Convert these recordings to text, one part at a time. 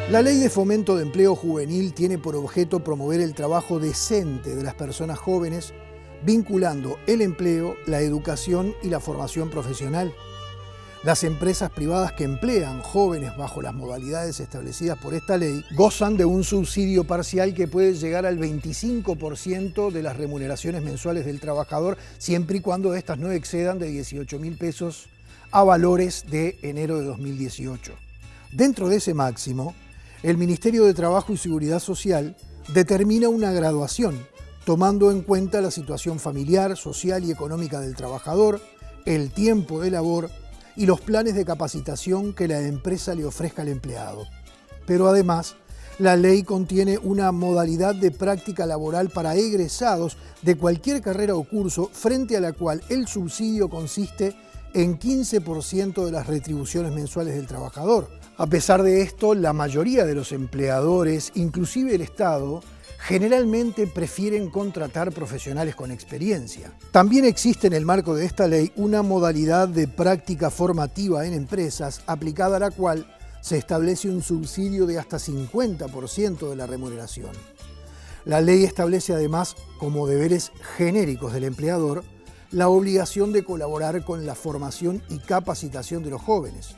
La Ley de Fomento de Empleo Juvenil tiene por objeto promover el trabajo decente de las personas jóvenes, vinculando el empleo, la educación y la formación profesional. Las empresas privadas que emplean jóvenes bajo las modalidades establecidas por esta ley gozan de un subsidio parcial que puede llegar al 25% de las remuneraciones mensuales del trabajador, siempre y cuando éstas no excedan de 18.000 pesos a valores de enero de 2018. Dentro de ese máximo, el Ministerio de Trabajo y Seguridad Social determina una graduación, tomando en cuenta la situación familiar, social y económica del trabajador, el tiempo de labor y los planes de capacitación que la empresa le ofrezca al empleado. Pero además, la ley contiene una modalidad de práctica laboral para egresados de cualquier carrera o curso, frente a la cual el subsidio consiste en 15% de las retribuciones mensuales del trabajador. A pesar de esto, la mayoría de los empleadores, inclusive el Estado, generalmente prefieren contratar profesionales con experiencia. También existe en el marco de esta ley una modalidad de práctica formativa en empresas, aplicada a la cual se establece un subsidio de hasta 50% de la remuneración. La ley establece además, como deberes genéricos del empleador, la obligación de colaborar con la formación y capacitación de los jóvenes.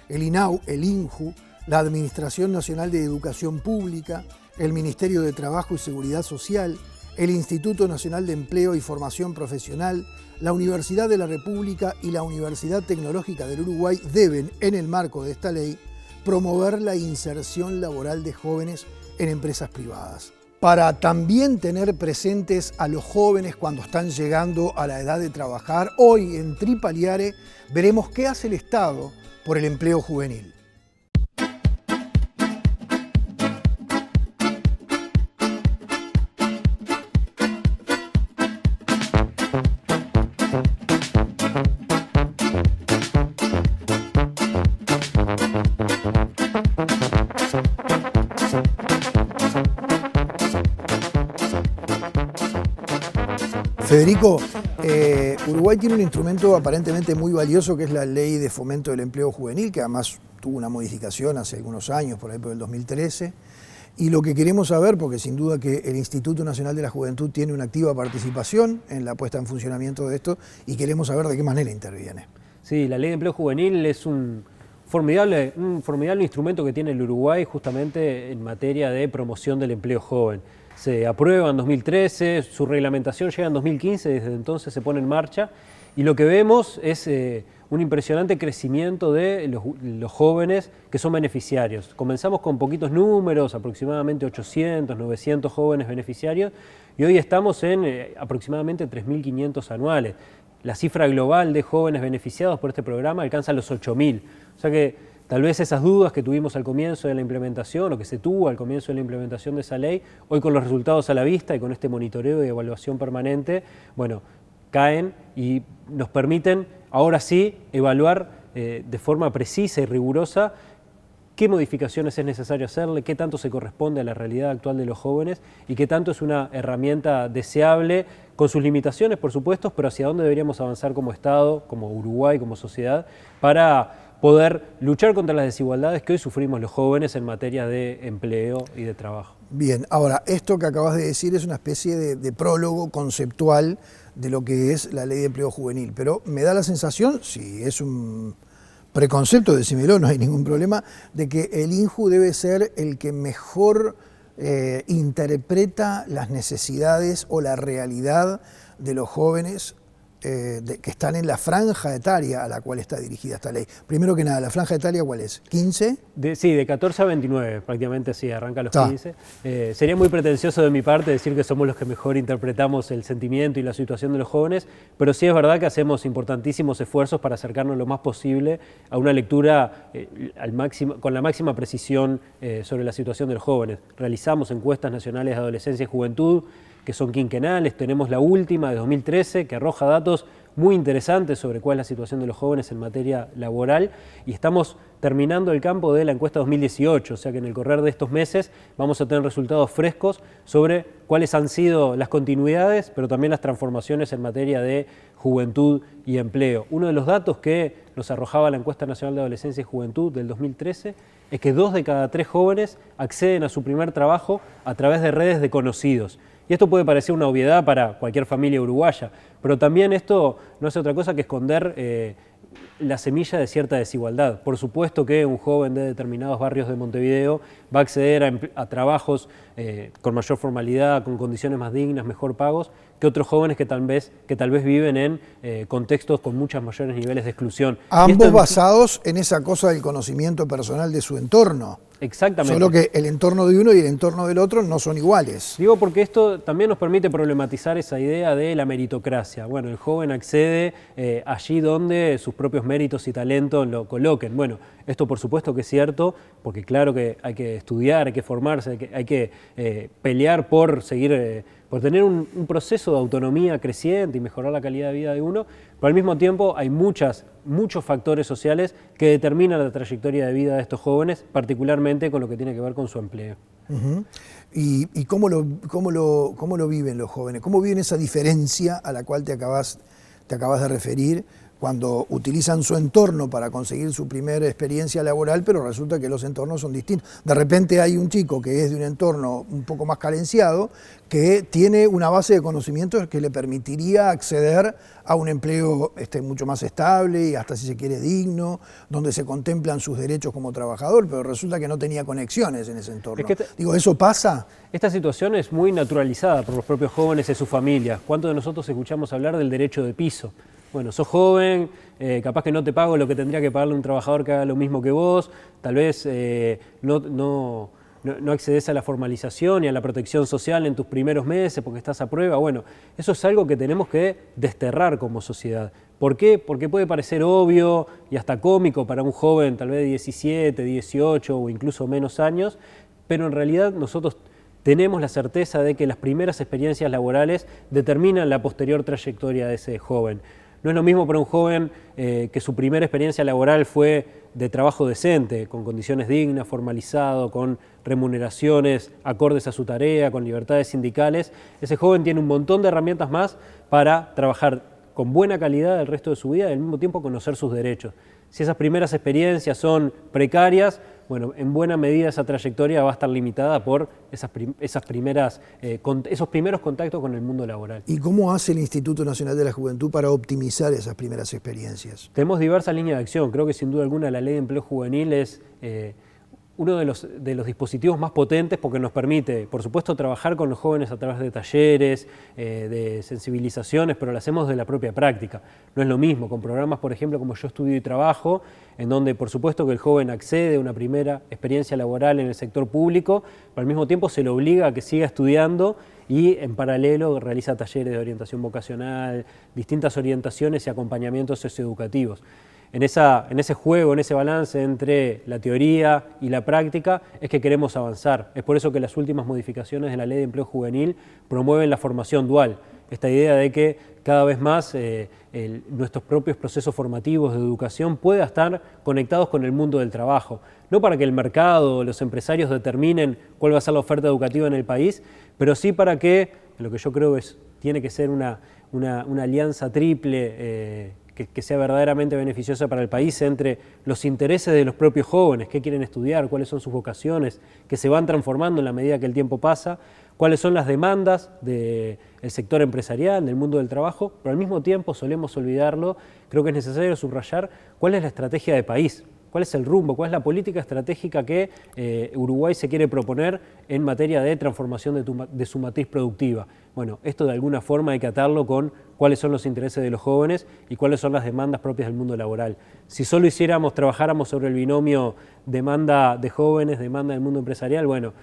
El INAU, el INJU, la Administración Nacional de Educación Pública, el Ministerio de Trabajo y Seguridad Social, el Instituto Nacional de Empleo y Formación Profesional, la Universidad de la República y la Universidad Tecnológica del Uruguay deben, en el marco de esta ley, promover la inserción laboral de jóvenes en empresas privadas. Para también tener presentes a los jóvenes cuando están llegando a la edad de trabajar, hoy en Tripaliare veremos qué hace el Estado por el empleo juvenil. Federico, Uruguay tiene un instrumento aparentemente muy valioso que es la Ley de Fomento del Empleo Juvenil, que además tuvo una modificación hace algunos años, por ahí por el 2013. Y lo que queremos saber, porque sin duda que el Instituto Nacional de la Juventud tiene una activa participación en la puesta en funcionamiento de esto, y queremos saber de qué manera interviene. Sí, la Ley de Empleo Juvenil es un formidable instrumento que tiene el Uruguay justamente en materia de promoción del empleo joven. Se aprueba en 2013, su reglamentación llega en 2015, desde entonces se pone en marcha y lo que vemos es un impresionante crecimiento de los jóvenes que son beneficiarios. Comenzamos con poquitos números, aproximadamente 800, 900 jóvenes beneficiarios y hoy estamos en aproximadamente 3.500 anuales. La cifra global de jóvenes beneficiados por este programa alcanza los 8.000. O sea que tal vez esas dudas que tuvimos al comienzo de la implementación o que se tuvo al comienzo de la implementación de esa ley, hoy con los resultados a la vista y con este monitoreo y evaluación permanente, bueno, caen y nos permiten ahora sí evaluar de forma precisa y rigurosa qué modificaciones es necesario hacerle, qué tanto se corresponde a la realidad actual de los jóvenes y qué tanto es una herramienta deseable, con sus limitaciones por supuesto, pero hacia dónde deberíamos avanzar como Estado, como Uruguay, como sociedad, para poder luchar contra las desigualdades que hoy sufrimos los jóvenes en materia de empleo y de trabajo. Bien, ahora, esto que acabas de decir es una especie de prólogo conceptual de lo que es la Ley de Empleo Juvenil, pero me da la sensación, si es un preconcepto, decímelo, no hay ningún problema, de que el INJU debe ser el que mejor interpreta las necesidades o la realidad de los jóvenes que están en la franja etaria a la cual está dirigida esta ley. Primero que nada, ¿la franja etaria cuál es? ¿15? Sí, de 14 a 29, prácticamente sí, arranca a los 15. Sería muy pretencioso de mi parte decir que somos los que mejor interpretamos el sentimiento y la situación de los jóvenes, pero sí es verdad que hacemos importantísimos esfuerzos para acercarnos lo más posible a una lectura con la máxima precisión sobre la situación de los jóvenes. Realizamos encuestas nacionales de adolescencia y juventud, que son quinquenales, tenemos la última de 2013 que arroja datos muy interesantes sobre cuál es la situación de los jóvenes en materia laboral y estamos terminando el campo de la encuesta 2018, o sea que en el correr de estos meses vamos a tener resultados frescos sobre cuáles han sido las continuidades, pero también las transformaciones en materia de juventud y empleo. Uno de los datos que nos arrojaba la encuesta nacional de adolescencia y juventud del 2013 es que 2 de cada 3 jóvenes acceden a su primer trabajo a través de redes de conocidos. Y esto puede parecer una obviedad para cualquier familia uruguaya, pero también esto no hace otra cosa que esconder la semilla de cierta desigualdad. Por supuesto que un joven de determinados barrios de Montevideo va a acceder a trabajos con mayor formalidad, con condiciones más dignas, mejor pagos, que otros jóvenes que tal vez viven en contextos con muchos mayores niveles de exclusión. Ambos basados en esa cosa del conocimiento personal de su entorno. Exactamente. Solo que el entorno de uno y el entorno del otro no son iguales. Digo porque esto también nos permite problematizar esa idea de la meritocracia. Bueno, el joven accede allí donde sus propios méritos y talentos lo coloquen. Bueno, esto por supuesto que es cierto, porque claro que hay que estudiar, hay que formarse, hay que pelear por seguir, por tener un proceso de autonomía creciente y mejorar la calidad de vida de uno, pero al mismo tiempo hay muchos factores sociales que determinan la trayectoria de vida de estos jóvenes, particularmente con lo que tiene que ver con su empleo. Uh-huh. ¿Y cómo lo viven los jóvenes? ¿Cómo viven esa diferencia a la cual te acabas de referir cuando utilizan su entorno para conseguir su primera experiencia laboral, pero resulta que los entornos son distintos? De repente hay un chico que es de un entorno un poco más carenciado, que tiene una base de conocimientos que le permitiría acceder a un empleo mucho más estable y hasta, si se quiere, digno, donde se contemplan sus derechos como trabajador, pero resulta que no tenía conexiones en ese entorno. Digo, ¿eso pasa? Esta situación es muy naturalizada por los propios jóvenes y sus familias. ¿Cuántos de nosotros escuchamos hablar del derecho de piso? Bueno, sos joven, capaz que no te pago lo que tendría que pagarle un trabajador que haga lo mismo que vos, tal vez no accedes a la formalización y a la protección social en tus primeros meses porque estás a prueba. Bueno, eso es algo que tenemos que desterrar como sociedad. ¿Por qué? Porque puede parecer obvio y hasta cómico para un joven tal vez de 17, 18 o incluso menos años, pero en realidad nosotros tenemos la certeza de que las primeras experiencias laborales determinan la posterior trayectoria de ese joven. No es lo mismo para un joven que su primera experiencia laboral fue de trabajo decente, con condiciones dignas, formalizado, con remuneraciones acordes a su tarea, con libertades sindicales. Ese joven tiene un montón de herramientas más para trabajar con buena calidad el resto de su vida y al mismo tiempo conocer sus derechos. Si esas primeras experiencias son precarias, bueno, en buena medida esa trayectoria va a estar limitada por esos primeros contactos con el mundo laboral. ¿Y cómo hace el Instituto Nacional de la Juventud para optimizar esas primeras experiencias? Tenemos diversas líneas de acción. Creo que sin duda alguna la Ley de Empleo Juvenil es uno de los dispositivos más potentes porque nos permite, por supuesto, trabajar con los jóvenes a través de talleres, de sensibilizaciones, pero lo hacemos de la propia práctica. No es lo mismo con programas, por ejemplo, como Yo Estudio y Trabajo, en donde, por supuesto, que el joven accede a una primera experiencia laboral en el sector público, pero al mismo tiempo se le obliga a que siga estudiando y, en paralelo, realiza talleres de orientación vocacional, distintas orientaciones y acompañamientos socioeducativos. En ese juego, en ese balance entre la teoría y la práctica es que queremos avanzar. Es por eso que las últimas modificaciones de la Ley de Empleo Juvenil promueven la formación dual. Esta idea de que cada vez más nuestros propios procesos formativos de educación puedan estar conectados con el mundo del trabajo. No para que el mercado o los empresarios determinen cuál va a ser la oferta educativa en el país, pero sí para que, lo que yo creo tiene que ser una alianza triple que sea verdaderamente beneficiosa para el país entre los intereses de los propios jóvenes, qué quieren estudiar, cuáles son sus vocaciones, que se van transformando en la medida que el tiempo pasa, cuáles son las demandas del sector empresarial, del mundo del trabajo, pero al mismo tiempo solemos olvidarlo. Creo que es necesario subrayar cuál es la estrategia de país, cuál es el rumbo, cuál es la política estratégica que Uruguay se quiere proponer en materia de transformación de su matriz productiva. Bueno, esto de alguna forma hay que atarlo con cuáles son los intereses de los jóvenes y cuáles son las demandas propias del mundo laboral. Si solo trabajáramos sobre el binomio demanda de jóvenes, demanda del mundo empresarial, bueno,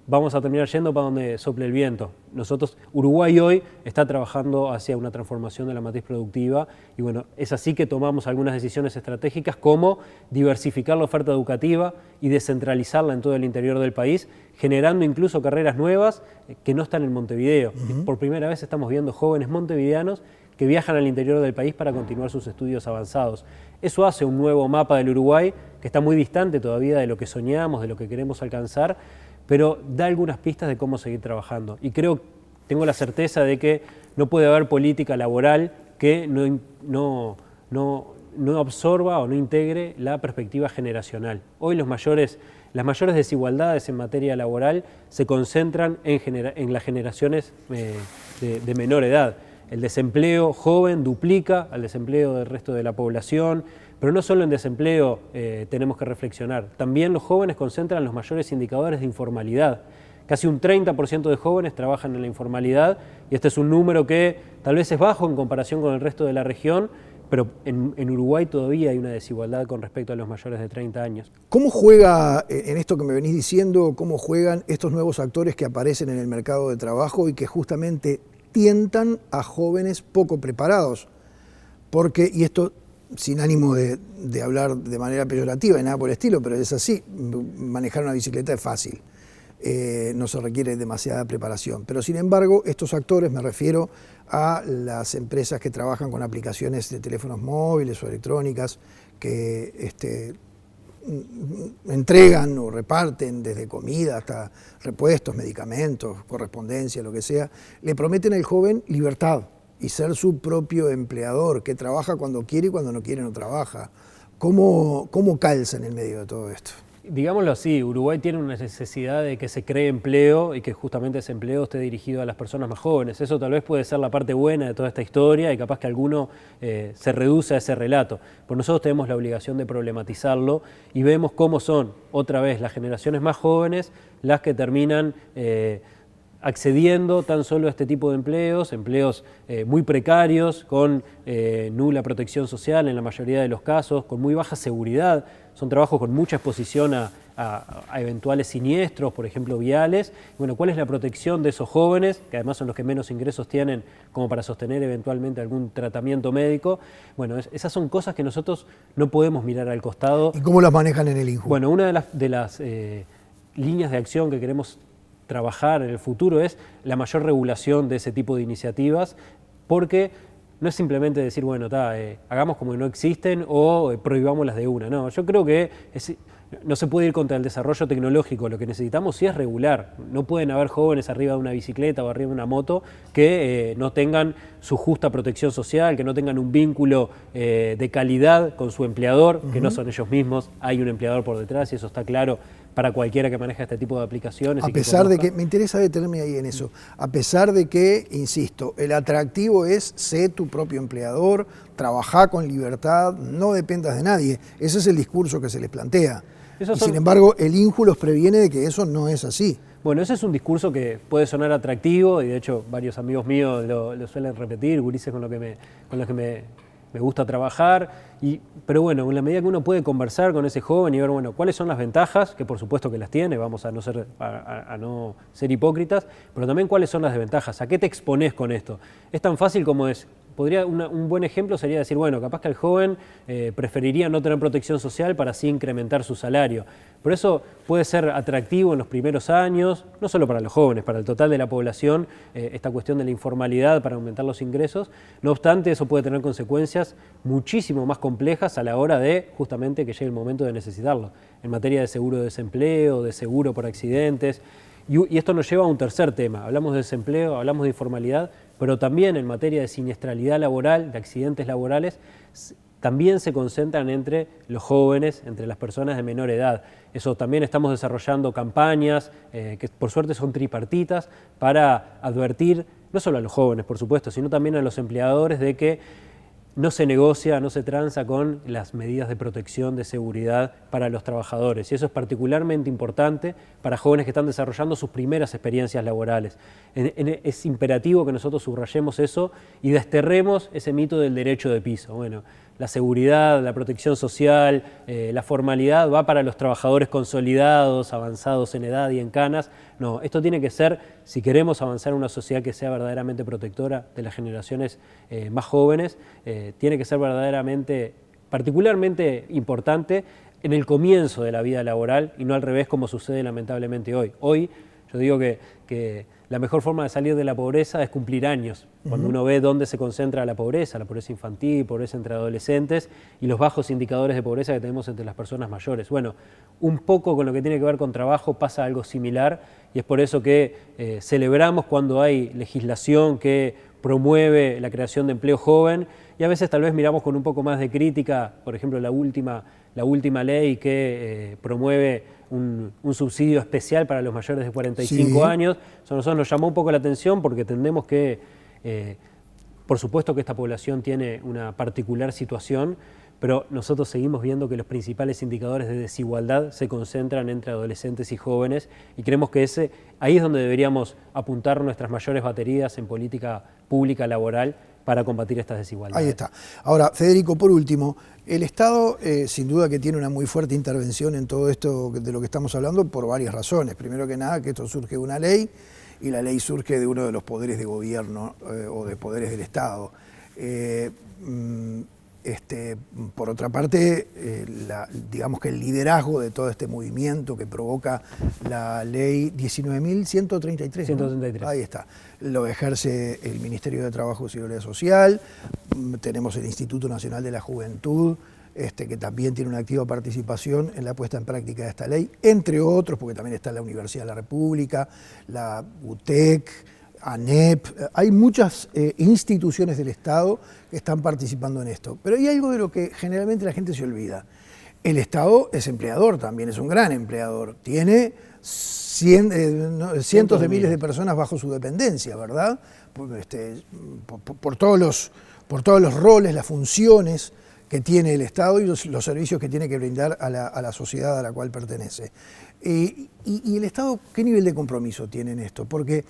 vamos a terminar yendo para donde sople el viento. Uruguay hoy está trabajando hacia una transformación de la matriz productiva y bueno, es así que tomamos algunas decisiones estratégicas como diversificar la oferta educativa y descentralizarla en todo el interior del país, generando incluso carreras nuevas que no están en Montevideo. Uh-huh. Por primera vez estamos viendo jóvenes montevideanos que viajan al interior del país para continuar sus estudios avanzados. Eso hace un nuevo mapa del Uruguay que está muy distante todavía de lo que soñamos, de lo que queremos alcanzar, pero da algunas pistas de cómo seguir trabajando. Y tengo la certeza de que no puede haber política laboral que no absorba o no integre la perspectiva generacional. Hoy las mayores desigualdades en materia laboral se concentran en las generaciones de menor edad. El desempleo joven duplica al desempleo del resto de la población, pero no solo en desempleo tenemos que reflexionar, también los jóvenes concentran los mayores indicadores de informalidad. Casi un 30% de jóvenes trabajan en la informalidad y este es un número que tal vez es bajo en comparación con el resto de la región, pero en Uruguay todavía hay una desigualdad con respecto a los mayores de 30 años. ¿Cómo juega, en esto que me venís diciendo, cómo juegan estos nuevos actores que aparecen en el mercado de trabajo y que justamente tientan a jóvenes poco preparados? Porque, y esto sin ánimo de hablar de manera peyorativa y nada por el estilo, pero es así, manejar una bicicleta es fácil. No se requiere demasiada preparación. Pero sin embargo, estos actores, me refiero a las empresas que trabajan con aplicaciones de teléfonos móviles o electrónicas, que entregan o reparten desde comida hasta repuestos, medicamentos, correspondencia, lo que sea, le prometen al joven libertad y ser su propio empleador, que trabaja cuando quiere y cuando no quiere no trabaja. ¿Cómo calza en el medio de todo esto? Digámoslo así, Uruguay tiene una necesidad de que se cree empleo y que justamente ese empleo esté dirigido a las personas más jóvenes. Eso tal vez puede ser la parte buena de toda esta historia y capaz que alguno se reduce a ese relato. Pero nosotros tenemos la obligación de problematizarlo y vemos cómo son, otra vez, las generaciones más jóvenes las que terminan accediendo tan solo a este tipo de empleos muy precarios, con nula protección social en la mayoría de los casos, con muy baja seguridad. Son trabajos con mucha exposición a eventuales siniestros, por ejemplo, viales. Bueno, ¿cuál es la protección de esos jóvenes, que además son los que menos ingresos tienen como para sostener eventualmente algún tratamiento médico? Bueno, esas son cosas que nosotros no podemos mirar al costado. ¿Y cómo las manejan en el INJU? Bueno, una de las líneas de acción que queremos trabajar en el futuro es la mayor regulación de ese tipo de iniciativas, porque no es simplemente decir, bueno, hagamos como que no existen o prohibámoslas de una. No, yo creo que no se puede ir contra el desarrollo tecnológico. Lo que necesitamos sí es regular. No pueden haber jóvenes arriba de una bicicleta o arriba de una moto que no tengan su justa protección social, que no tengan un vínculo de calidad con su empleador, que no son ellos mismos. Hay un empleador por detrás y eso está claro para cualquiera que maneja este tipo de aplicaciones. A pesar de que, me interesa detenerme ahí en eso, a pesar de que, insisto, el atractivo es sé tu propio empleador, trabajá con libertad, no dependas de nadie. Ese es el discurso que se les plantea. Sin embargo, el INJU los previene de que eso no es así. Bueno, ese es un discurso que puede sonar atractivo y de hecho varios amigos míos lo suelen repetir, gurises con los que me gusta trabajar, pero bueno, en la medida que uno puede conversar con ese joven y ver, bueno, cuáles son las ventajas, que por supuesto que las tiene, vamos a no ser hipócritas, pero también cuáles son las desventajas, a qué te expones con esto. Es tan fácil como un buen ejemplo sería decir, bueno, capaz que el joven preferiría no tener protección social para así incrementar su salario. Por eso puede ser atractivo en los primeros años, no solo para los jóvenes, para el total de la población, esta cuestión de la informalidad para aumentar los ingresos. No obstante, eso puede tener consecuencias muchísimo más complejas a la hora de justamente que llegue el momento de necesitarlo. En materia de seguro de desempleo, de seguro por accidentes. Y esto nos lleva a un tercer tema. Hablamos de desempleo, hablamos de informalidad, pero también en materia de siniestralidad laboral, de accidentes laborales, también se concentran entre los jóvenes, entre las personas de menor edad. Eso también estamos desarrollando campañas que por suerte son tripartitas para advertir, no solo a los jóvenes, por supuesto, sino también a los empleadores de que no se negocia, no se transa con las medidas de protección, de seguridad para los trabajadores. Y eso es particularmente importante para jóvenes que están desarrollando sus primeras experiencias laborales. Es imperativo que nosotros subrayemos eso y desterremos ese mito del derecho de piso. Bueno, la seguridad, la protección social, la formalidad va para los trabajadores consolidados, avanzados en edad y en canas. No, esto tiene que ser, si queremos avanzar en una sociedad que sea verdaderamente protectora de las generaciones más jóvenes, tiene que ser particularmente importante en el comienzo de la vida laboral y no al revés como sucede lamentablemente hoy. Hoy yo digo que la mejor forma de salir de la pobreza es cumplir años. Cuando uno ve dónde se concentra la pobreza infantil, pobreza entre adolescentes y los bajos indicadores de pobreza que tenemos entre las personas mayores. Bueno, un poco con lo que tiene que ver con trabajo pasa algo similar y es por eso que celebramos cuando hay legislación que promueve la creación de empleo joven y a veces tal vez miramos con un poco más de crítica, por ejemplo, la última ley que promueve un subsidio especial para los mayores de 45 años. Eso a nosotros nos llamó un poco la atención porque entendemos que, por supuesto que esta población tiene una particular situación, pero nosotros seguimos viendo que los principales indicadores de desigualdad se concentran entre adolescentes y jóvenes y creemos que ahí es donde deberíamos apuntar nuestras mayores baterías en política pública laboral para combatir estas desigualdades. Ahí está. Ahora, Federico, por último, el Estado sin duda que tiene una muy fuerte intervención en todo esto de lo que estamos hablando por varias razones. Primero que nada, que esto surge de una ley y la ley surge de uno de los poderes de gobierno o de poderes del Estado. Por otra parte, digamos que el liderazgo de todo este movimiento que provoca la ley 19.133. 133. ¿No? Ahí está. Lo ejerce el Ministerio de Trabajo y Seguridad Social, tenemos el Instituto Nacional de la Juventud, que también tiene una activa participación en la puesta en práctica de esta ley, entre otros, porque también está la Universidad de la República, la UTEC, ANEP, hay muchas instituciones del Estado que están participando en esto. Pero hay algo de lo que generalmente la gente se olvida. El Estado es empleador también, es un gran empleador. Tiene cientos de miles de personas bajo su dependencia, ¿verdad? Por todos los roles, las funciones que tiene el Estado y los servicios que tiene que brindar a la sociedad a la cual pertenece. Y el Estado, ¿qué nivel de compromiso tiene en esto? Porque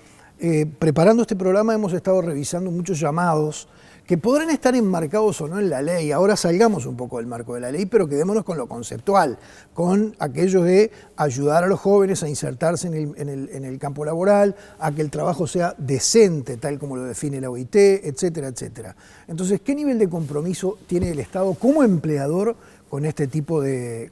preparando este programa hemos estado revisando muchos llamados que podrán estar enmarcados o no en la ley. Ahora salgamos un poco del marco de la ley, pero quedémonos con lo conceptual, con aquello de ayudar a los jóvenes a insertarse en el campo laboral, a que el trabajo sea decente, tal como lo define la OIT, etcétera, etcétera. Entonces, ¿qué nivel de compromiso tiene el Estado como empleador con este tipo de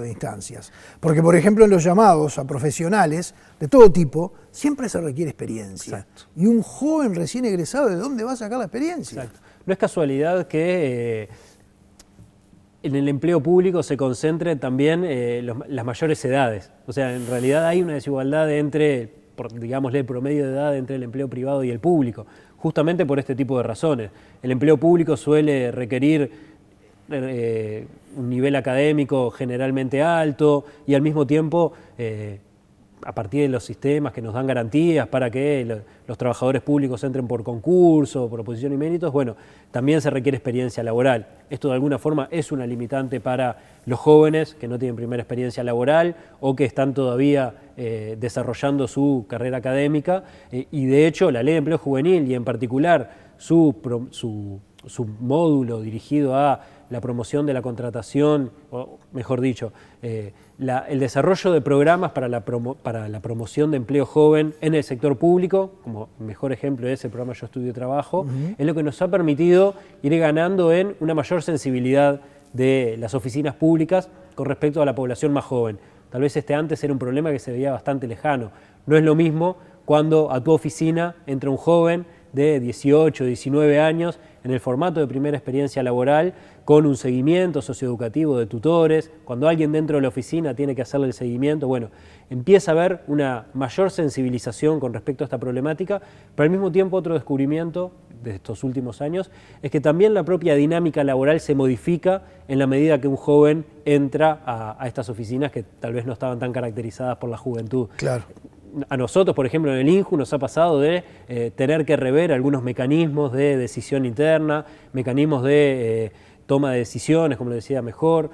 instancias? Porque, por ejemplo, en los llamados a profesionales de todo tipo, siempre se requiere experiencia. Exacto. Y un joven recién egresado, ¿de dónde va a sacar la experiencia? Exacto. No es casualidad que en el empleo público se concentren también las mayores edades. O sea, en realidad hay una desigualdad digámosle, el promedio de edad entre el empleo privado y el público, justamente por este tipo de razones. El empleo público suele requerir un nivel académico generalmente alto y al mismo tiempo a partir de los sistemas que nos dan garantías para que los trabajadores públicos entren por concurso, por oposición y méritos, bueno, también se requiere experiencia laboral. Esto de alguna forma es una limitante para los jóvenes que no tienen primera experiencia laboral o que están todavía desarrollando su carrera académica y de hecho la Ley de Empleo Juvenil y en particular su módulo dirigido a la promoción de la contratación, o mejor dicho, el desarrollo de programas para la promoción de empleo joven en el sector público, como mejor ejemplo es el programa Yo Estudio Trabajo, es lo que nos ha permitido ir ganando en una mayor sensibilidad de las oficinas públicas con respecto a la población más joven. Tal vez antes era un problema que se veía bastante lejano. No es lo mismo cuando a tu oficina entra un joven de 18, 19 años en el formato de primera experiencia laboral, con un seguimiento socioeducativo de tutores, cuando alguien dentro de la oficina tiene que hacerle el seguimiento, bueno, empieza a haber una mayor sensibilización con respecto a esta problemática, pero al mismo tiempo otro descubrimiento de estos últimos años es que también la propia dinámica laboral se modifica en la medida que un joven entra a estas oficinas que tal vez no estaban tan caracterizadas por la juventud. Claro. A nosotros, por ejemplo, en el INJU nos ha pasado de tener que rever algunos mecanismos de decisión interna, mecanismos de toma de decisiones, como le decía mejor.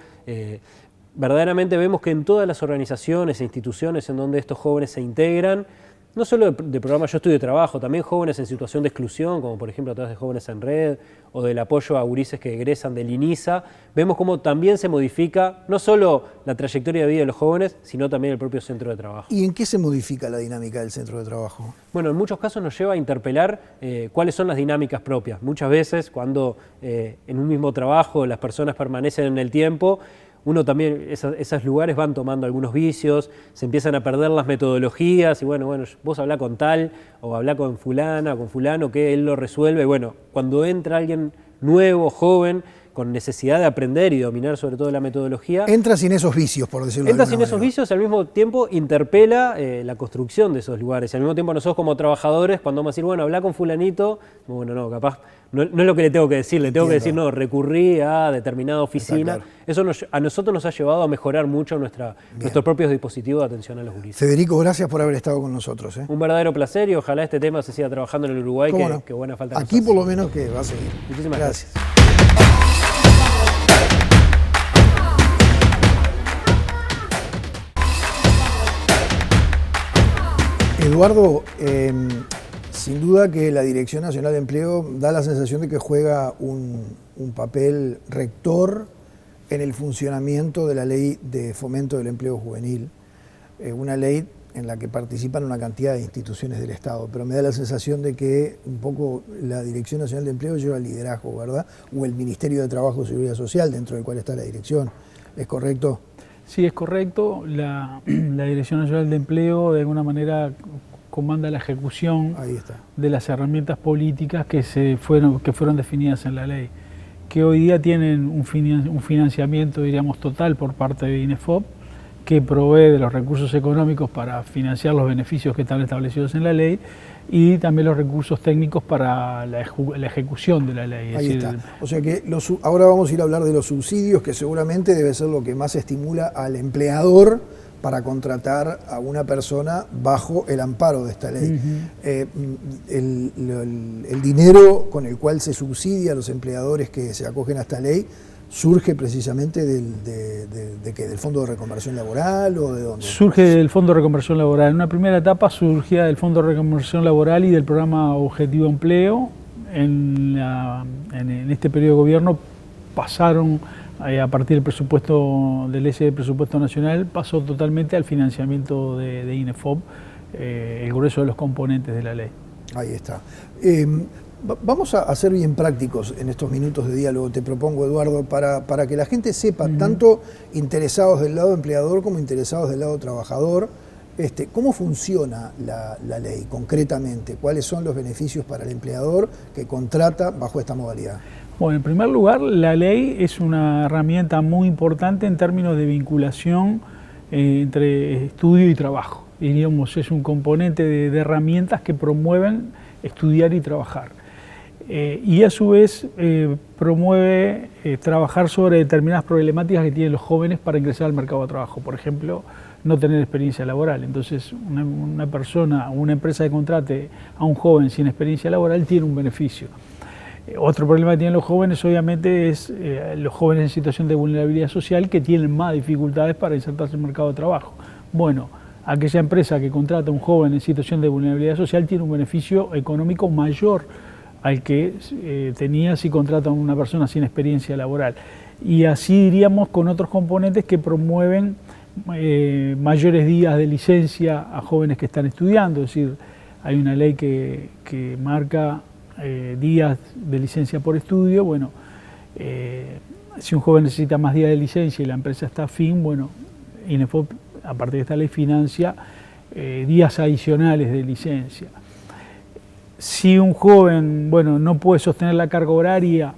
Verdaderamente vemos que en todas las organizaciones e instituciones en donde estos jóvenes se integran, no solo del programa Yo Estudio Trabajo, también jóvenes en situación de exclusión, como por ejemplo a través de Jóvenes en Red o del apoyo a gurises que egresan del INISA, vemos cómo también se modifica no solo la trayectoria de vida de los jóvenes, sino también el propio centro de trabajo. ¿Y en qué se modifica la dinámica del centro de trabajo? Bueno, en muchos casos nos lleva a interpelar cuáles son las dinámicas propias. Muchas veces cuando en un mismo trabajo las personas permanecen en el tiempo, uno también, esos lugares van tomando algunos vicios, se empiezan a perder las metodologías y bueno, vos hablá con tal o hablá con fulana o con fulano que él lo resuelve. Bueno, cuando entra alguien nuevo, joven, con necesidad de aprender y dominar sobre todo la metodología. Entra sin esos vicios, por decirlo de alguna manera. Entra sin esos vicios y al mismo tiempo interpela la construcción de esos lugares. Y al mismo tiempo nosotros como trabajadores, cuando vamos a decir, bueno, habla con fulanito, bueno, no, capaz, no es lo que le tengo que decir, le tengo que decir, no, recurrí a determinada oficina. Claro. Eso a nosotros nos ha llevado a mejorar mucho nuestros propios dispositivos de atención a los gurises. Federico, gracias por haber estado con nosotros. Un verdadero placer y ojalá este tema se siga trabajando en el Uruguay, que buena falta. Aquí por lo menos que va a seguir. Muchísimas gracias. Eduardo, sin duda que la Dirección Nacional de Empleo da la sensación de que juega un papel rector en el funcionamiento de la Ley de Fomento del Empleo Juvenil, una ley en la que participan una cantidad de instituciones del Estado, pero me da la sensación de que un poco la Dirección Nacional de Empleo lleva el liderazgo, ¿verdad? O el Ministerio de Trabajo y Seguridad Social, dentro del cual está la dirección. ¿Es correcto? Sí, es correcto. La Dirección Nacional de Empleo de alguna manera comanda la ejecución de las herramientas políticas que fueron definidas en la ley, que hoy día tienen un financiamiento, diríamos, total por parte de INEFOP, que provee de los recursos económicos para financiar los beneficios que están establecidos en la ley y también los recursos técnicos para la ejecución de la ley. Ahí está. O sea que ahora vamos a ir a hablar de los subsidios, que seguramente debe ser lo que más estimula al empleador para contratar a una persona bajo el amparo de esta ley. El dinero con el cual se subsidia a los empleadores que se acogen a esta ley ¿surge precisamente del Fondo de Reconversión Laboral o de dónde? Surge del Fondo de Reconversión Laboral. En una primera etapa surgía del Fondo de Reconversión Laboral y del programa Objetivo Empleo. En este periodo de gobierno pasaron, a partir del presupuesto del ese presupuesto nacional, pasó totalmente al financiamiento de INEFOP, el grueso de los componentes de la ley. Ahí está. Vamos a ser bien prácticos en estos minutos de diálogo, te propongo, Eduardo, para que la gente sepa, tanto interesados del lado empleador como interesados del lado trabajador, cómo funciona la ley concretamente, cuáles son los beneficios para el empleador que contrata bajo esta modalidad. Bueno, en primer lugar, la ley es una herramienta muy importante en términos de vinculación entre estudio y trabajo. Diríamos, es un componente de herramientas que promueven estudiar y trabajar. Y a su vez promueve trabajar sobre determinadas problemáticas que tienen los jóvenes para ingresar al mercado de trabajo. Por ejemplo, no tener experiencia laboral. Entonces, una persona o una empresa que contrate a un joven sin experiencia laboral tiene un beneficio. Otro problema que tienen los jóvenes, obviamente, es los jóvenes en situación de vulnerabilidad social que tienen más dificultades para insertarse en el mercado de trabajo. Bueno, aquella empresa que contrata a un joven en situación de vulnerabilidad social tiene un beneficio económico mayor al que tenía si contrata a una persona sin experiencia laboral. Y así diríamos con otros componentes que promueven mayores días de licencia a jóvenes que están estudiando, es decir, hay una ley que marca días de licencia por estudio. Bueno, si un joven necesita más días de licencia y la empresa está afín, bueno, INEFOP, a partir de esta ley, financia días adicionales de licencia. Si un joven, bueno, no puede sostener la carga horaria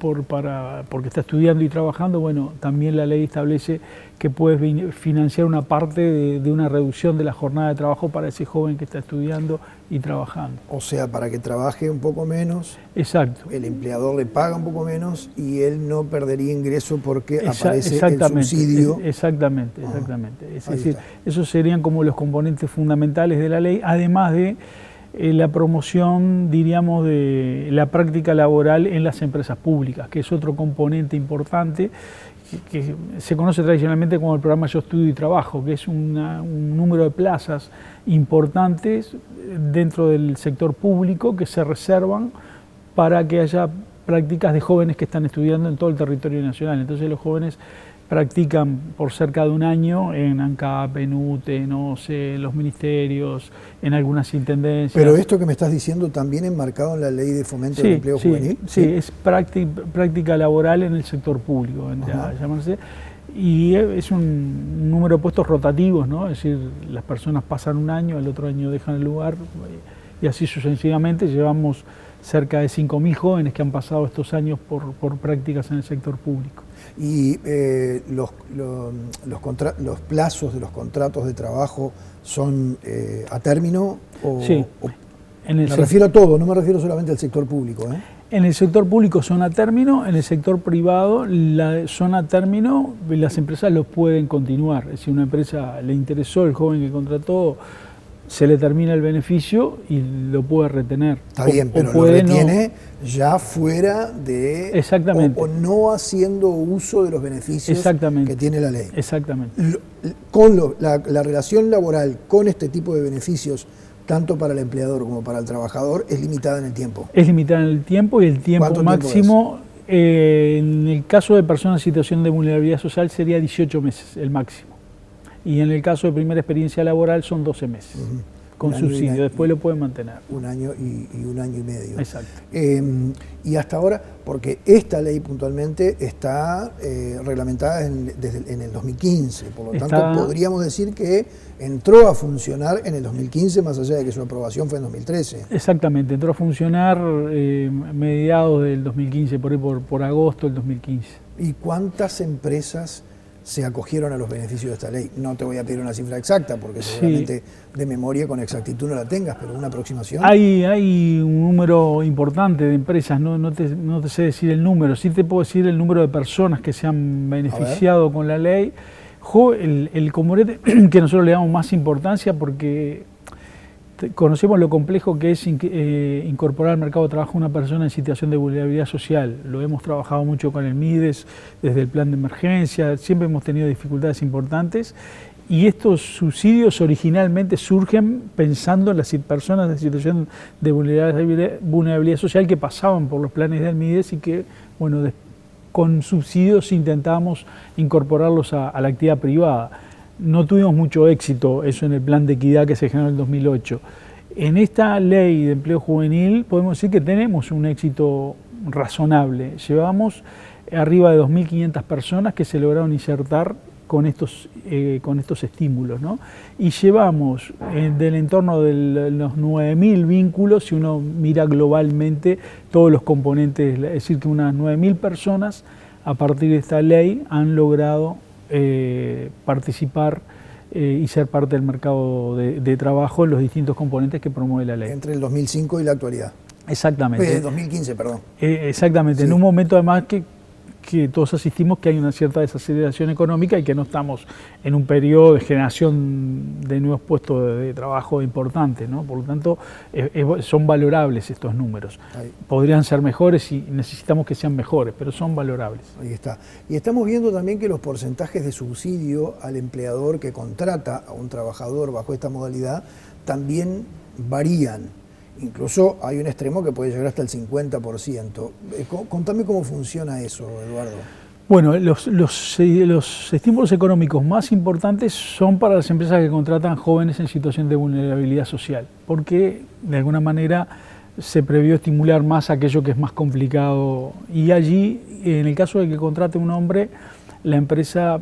porque está estudiando y trabajando, bueno, también la ley establece que puede financiar una parte de una reducción de la jornada de trabajo para ese joven que está estudiando y trabajando. O sea, para que trabaje un poco menos, exacto, el empleador le paga un poco menos y él no perdería ingreso porque aparece el subsidio. Exactamente. Es decir, esos serían como los componentes fundamentales de la ley, además de la promoción, diríamos, de la práctica laboral en las empresas públicas, que es otro componente importante que se conoce tradicionalmente como el programa Yo Estudio y Trabajo, que es un número de plazas importantes dentro del sector público que se reservan para que haya prácticas de jóvenes que están estudiando en todo el territorio nacional. Entonces los jóvenes practican por cerca de un año en ANCAP, en UTE, no sé, en los ministerios, en algunas intendencias. Pero esto que me estás diciendo también enmarcado en la Ley de Fomento del Empleo Juvenil. Sí, es práctica laboral en el sector público, vendría a llamarse. Y es un número de puestos rotativos, ¿no? Es decir, las personas pasan un año, el otro año dejan el lugar y así sucesivamente. Llevamos cerca de 5.000 jóvenes que han pasado estos años por prácticas en el sector público. ¿Y los plazos de los contratos de trabajo son a término? Sí. Me refiero a todo, no me refiero solamente al sector público, ¿eh? En el sector público son a término, en el sector privado son a término, las empresas los pueden continuar. Si una empresa le interesó, el joven que contrató, se le termina el beneficio y lo puede retener. Está bien, pero lo retiene ya fuera de... Exactamente. O no haciendo uso de los beneficios que tiene la ley. Exactamente. La relación laboral con este tipo de beneficios, tanto para el empleador como para el trabajador, es limitada en el tiempo. Es limitada en el tiempo y el tiempo máximo, en el caso de personas en situación de vulnerabilidad social, sería 18 meses el máximo. Y en el caso de primera experiencia laboral son 12 meses, con subsidio, después lo pueden mantener. Un año y un año y medio. Exacto. Y hasta ahora, porque esta ley puntualmente está reglamentada en el 2015, por lo tanto podríamos decir que entró a funcionar en el 2015, más allá de que su aprobación fue en 2013. Exactamente, entró a funcionar mediados del 2015, por agosto del 2015. ¿Y cuántas empresas se acogieron a los beneficios de esta ley? No te voy a pedir una cifra exacta, porque seguramente de memoria con exactitud no la tengas, pero una aproximación. Hay un número importante de empresas, no te sé decir el número, sí te puedo decir el número de personas que se han beneficiado con la ley. El componente que nosotros le damos más importancia porque conocemos lo complejo que es incorporar al mercado de trabajo a una persona en situación de vulnerabilidad social. Lo hemos trabajado mucho con el MIDES, desde el plan de emergencia, siempre hemos tenido dificultades importantes y estos subsidios originalmente surgen pensando en las personas en situación de vulnerabilidad social que pasaban por los planes del MIDES y que, bueno, con subsidios intentamos incorporarlos a la actividad privada. No tuvimos mucho éxito eso en el plan de equidad que se generó en el 2008. En esta ley de empleo juvenil podemos decir que tenemos un éxito razonable. Llevamos arriba de 2.500 personas que se lograron insertar con estos estímulos, ¿no? Y llevamos del entorno de los 9.000 vínculos, si uno mira globalmente todos los componentes, es decir, que unas 9.000 personas a partir de esta ley han logrado participar y ser parte del mercado de trabajo en los distintos componentes que promueve la ley. Entre el 2005 y la actualidad. Exactamente. 2015, perdón. Exactamente, sí. En un momento además que todos asistimos que hay una cierta desaceleración económica y que no estamos en un periodo de generación de nuevos puestos de trabajo importantes, ¿no? Por lo tanto, son valorables estos números. Ahí. Podrían ser mejores y necesitamos que sean mejores, pero son valorables. Ahí está. Y estamos viendo también que los porcentajes de subsidio al empleador que contrata a un trabajador bajo esta modalidad también varían. Incluso hay un extremo que puede llegar hasta el 50%. Contame cómo funciona eso, Eduardo. Bueno, los estímulos económicos más importantes son para las empresas que contratan jóvenes en situación de vulnerabilidad social, porque de alguna manera se previó estimular más aquello que es más complicado. Y allí, en el caso de que contrate un hombre, la empresa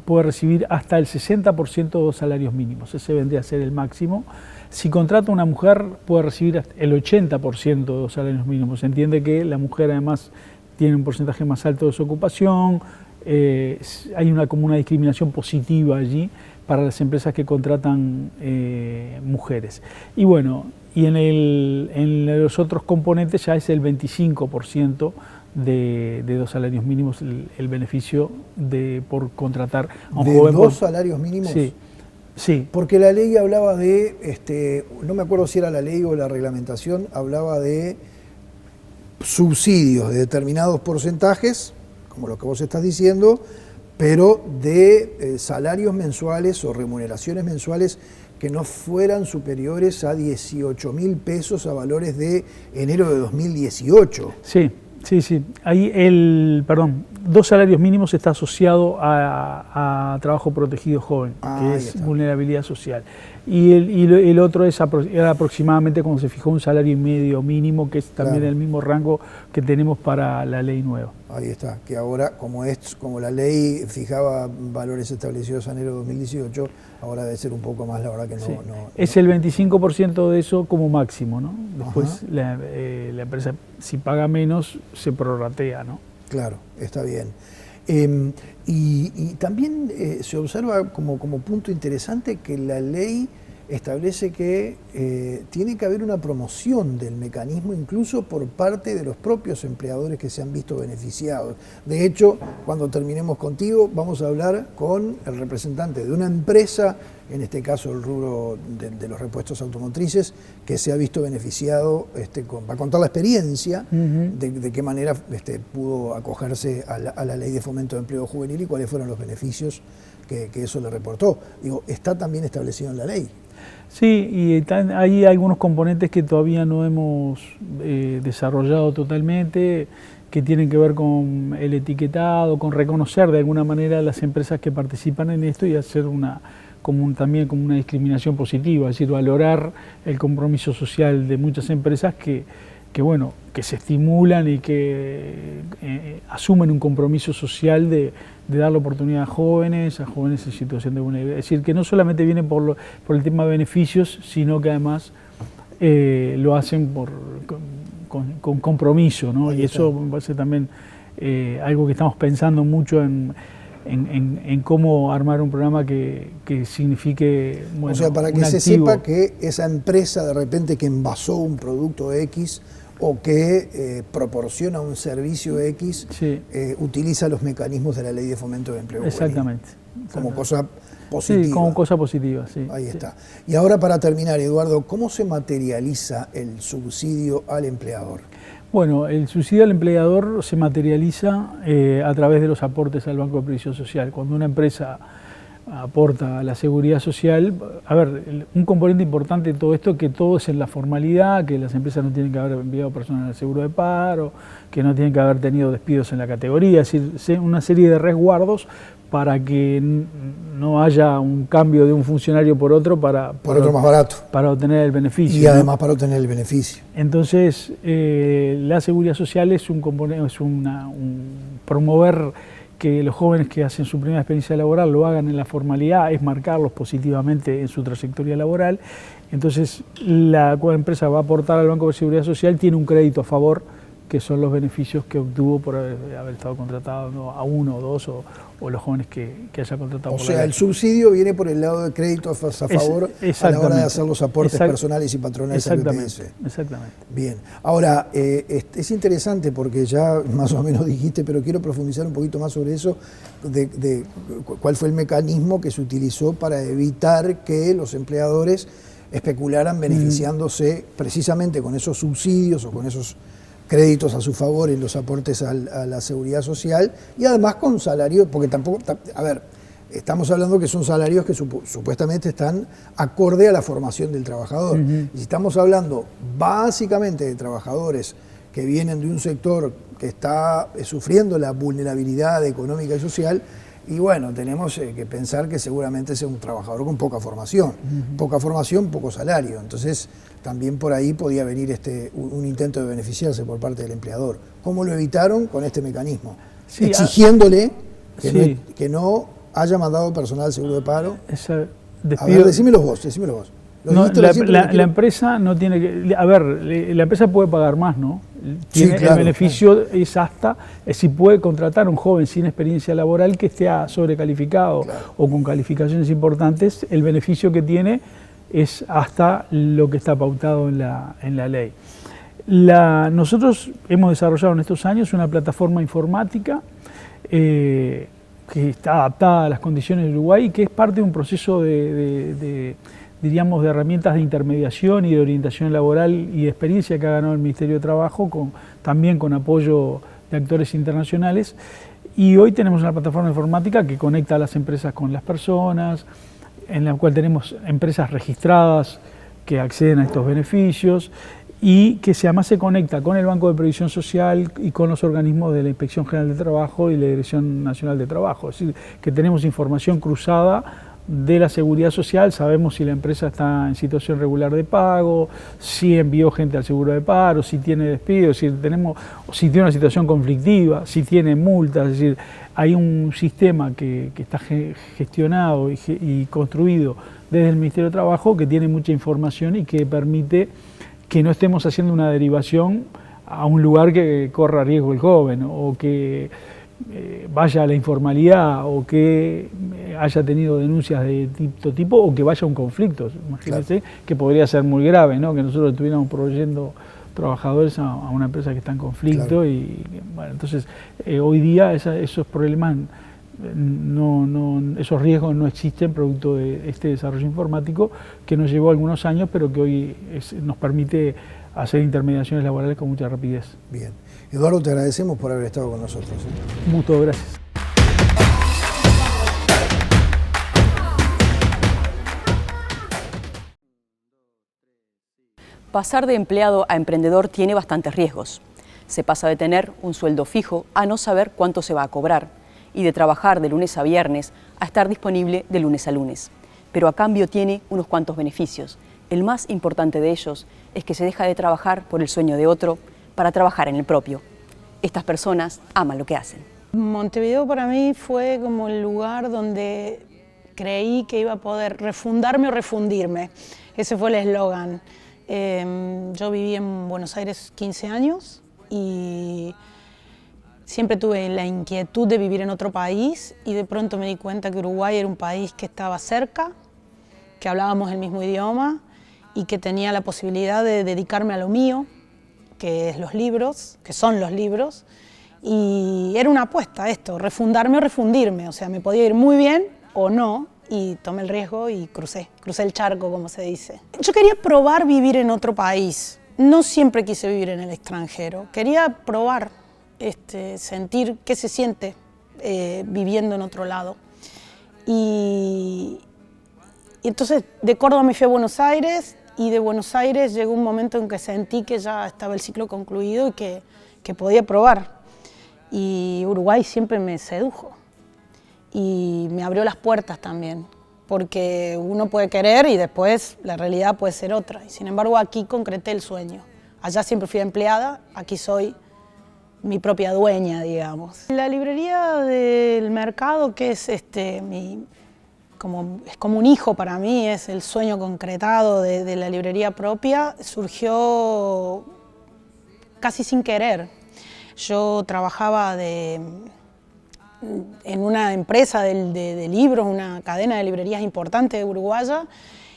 puede recibir hasta el 60% de los salarios mínimos. Ese vendría a ser el máximo. Si contrata una mujer, puede recibir el 80% de los salarios mínimos. Se entiende que la mujer además tiene un porcentaje más alto de desocupación, hay como una discriminación positiva allí para las empresas que contratan mujeres. Y bueno, y en los otros componentes ya es el 25% de 2 salarios mínimos el beneficio por contratar a un joven. ¿De 2 salarios mínimos? Sí. Sí. Porque la ley hablaba de, no me acuerdo si era la ley o la reglamentación, hablaba de subsidios de determinados porcentajes, como lo que vos estás diciendo, pero de salarios mensuales o remuneraciones mensuales que no fueran superiores a 18.000 pesos a valores de enero de 2018. Sí. Sí, sí. Ahí 2 salarios mínimos está asociado a trabajo protegido joven, que es vulnerabilidad social. Y el otro era aproximadamente cuando se fijó un salario y medio mínimo, que es también el mismo rango que tenemos para la ley nueva. Ahí está, que ahora como la ley fijaba valores establecidos en enero de 2018, ahora debe ser un poco más, la verdad que no. Sí. Es el 25% de eso como máximo, ¿no? Después la empresa, si paga menos, se prorratea, ¿no? Claro, está bien. Y también se observa como punto interesante que la ley establece que tiene que haber una promoción del mecanismo incluso por parte de los propios empleadores que se han visto beneficiados. De hecho, cuando terminemos contigo, vamos a hablar con el representante de una empresa, en este caso el rubro de los repuestos automotrices, que se ha visto beneficiado, va a contar la experiencia de qué manera pudo acogerse a la ley de fomento de empleo juvenil y cuáles fueron los beneficios que eso le reportó. Digo, está también establecido en la ley. Sí, y hay algunos componentes que todavía no hemos desarrollado totalmente, que tienen que ver con el etiquetado, con reconocer de alguna manera las empresas que participan en esto y hacer también como una discriminación positiva, es decir, valorar el compromiso social de muchas empresas que se estimulan y que asumen un compromiso social de dar la oportunidad a jóvenes en situación de vulnerabilidad. Es decir, que no solamente viene por el tema de beneficios, sino que además lo hacen con compromiso, ¿no? Y eso me parece también algo que estamos pensando mucho en cómo armar un programa que signifique, o sea, para que se sepa que esa empresa de repente que envasó un producto X o que proporciona un servicio X, utiliza los mecanismos de la Ley de Fomento de Empleo Juvenil. Exactamente. Como cosa positiva. Sí, como cosa positiva, sí. Ahí está. Y ahora para terminar, Eduardo, ¿cómo se materializa el subsidio al empleador? Bueno, el subsidio al empleador se materializa a través de los aportes al Banco de Previsión Social. Cuando una empresa aporta a la seguridad social, a ver, un componente importante de todo esto es que todo es en la formalidad, que las empresas no tienen que haber enviado personas al seguro de paro, que no tienen que haber tenido despidos en la categoría, es decir, una serie de resguardos para que no haya un cambio de un funcionario por otro por otro más barato, para obtener el beneficio. Y además para obtener el beneficio. Entonces, la seguridad social es promover que los jóvenes que hacen su primera experiencia laboral lo hagan en la formalidad, es marcarlos positivamente en su trayectoria laboral. Entonces, la empresa va a aportar al Banco de Seguridad Social, tiene un crédito a favor, que son los beneficios que obtuvo por haber estado contratado a uno o dos o los jóvenes que haya contratado. O sea, el subsidio viene por el lado de créditos a favor a la hora de hacer los aportes personales y patronales al BPS. Exactamente. Bien. Ahora, es interesante porque ya más o menos dijiste, pero quiero profundizar un poquito más sobre eso, de cuál fue el mecanismo que se utilizó para evitar que los empleadores especularan beneficiándose precisamente con esos subsidios o con esos créditos a su favor en los aportes a la seguridad social y además con salarios, porque tampoco, a ver, estamos hablando que son salarios que supuestamente están acorde a la formación del trabajador. Y si estamos hablando básicamente de trabajadores que vienen de un sector que está sufriendo la vulnerabilidad económica y social, y bueno, tenemos que pensar que seguramente sea un trabajador con poca formación, poco salario. Entonces, también por ahí podía venir un intento de beneficiarse por parte del empleador. ¿Cómo lo evitaron? Con este mecanismo. Sí, exigiéndole que no haya mandado personal al seguro de paro. A ver, decímelo vos. No, la empresa no tiene que... A ver, la empresa puede pagar más, ¿no? Tiene, el beneficio es hasta, si puede contratar a un joven sin experiencia laboral que esté sobrecalificado o con calificaciones importantes, el beneficio que tiene es hasta lo que está pautado en la ley. Nosotros hemos desarrollado en estos años una plataforma informática que está adaptada a las condiciones de Uruguay y que es parte de un proceso diríamos, de herramientas de intermediación y de orientación laboral y de experiencia que ha ganado el Ministerio de Trabajo, también con apoyo de actores internacionales. Y hoy tenemos una plataforma informática que conecta a las empresas con las personas, en la cual tenemos empresas registradas que acceden a estos beneficios y que además se conecta con el Banco de Previsión Social y con los organismos de la Inspección General de Trabajo y la Dirección Nacional de Trabajo. Es decir, que tenemos información cruzada de la seguridad social, sabemos si la empresa está en situación regular de pago, si envió gente al seguro de paro, si tiene despidos, si tiene una situación conflictiva, si tiene multas. Es decir, hay un sistema que está gestionado y construido desde el Ministerio de Trabajo que tiene mucha información y que permite que no estemos haciendo una derivación a un lugar que corra riesgo el joven o que vaya a la informalidad o que haya tenido denuncias de tipo o que vaya a un conflicto. Imagínense, claro, que podría ser muy grave, ¿no? Que nosotros estuviéramos proveyendo trabajadores a una empresa que está en conflicto. Claro. Y bueno, entonces hoy día esos problemas, esos riesgos no existen producto de este desarrollo informático que nos llevó algunos años, pero que hoy nos permite hacer intermediaciones laborales con mucha rapidez. Bien. Eduardo, te agradecemos por haber estado con nosotros. Muchas gracias. Pasar de empleado a emprendedor tiene bastantes riesgos. Se pasa de tener un sueldo fijo a no saber cuánto se va a cobrar y de trabajar de lunes a viernes a estar disponible de lunes a lunes. Pero a cambio tiene unos cuantos beneficios. El más importante de ellos es que se deja de trabajar por el sueño de otro para trabajar en el propio. Estas personas aman lo que hacen. Montevideo para mí fue como el lugar donde creí que iba a poder refundarme o refundirme. Ese fue el eslogan. Yo viví en Buenos Aires 15 años y siempre tuve la inquietud de vivir en otro país y de pronto me di cuenta que Uruguay era un país que estaba cerca, que hablábamos el mismo idioma y que tenía la posibilidad de dedicarme a lo mío, que es los libros, que son los libros, y era una apuesta esto, refundarme o refundirme, o sea, me podía ir muy bien o no, y tomé el riesgo y crucé el charco, como se dice. Yo quería probar vivir en otro país, no siempre quise vivir en el extranjero, quería probar, sentir qué se siente viviendo en otro lado. Y entonces de Córdoba me fui a Buenos Aires, y de Buenos Aires llegó un momento en que sentí que ya estaba el ciclo concluido y que podía probar. Y Uruguay siempre me sedujo y me abrió las puertas también, porque uno puede querer y después la realidad puede ser otra. Y sin embargo aquí concreté el sueño. Allá siempre fui empleada, aquí soy mi propia dueña, digamos. La librería del mercado, que es como un hijo para mí, es el sueño concretado de la librería propia, surgió casi sin querer. Yo trabajaba en una empresa de libros, una cadena de librerías importante de uruguaya,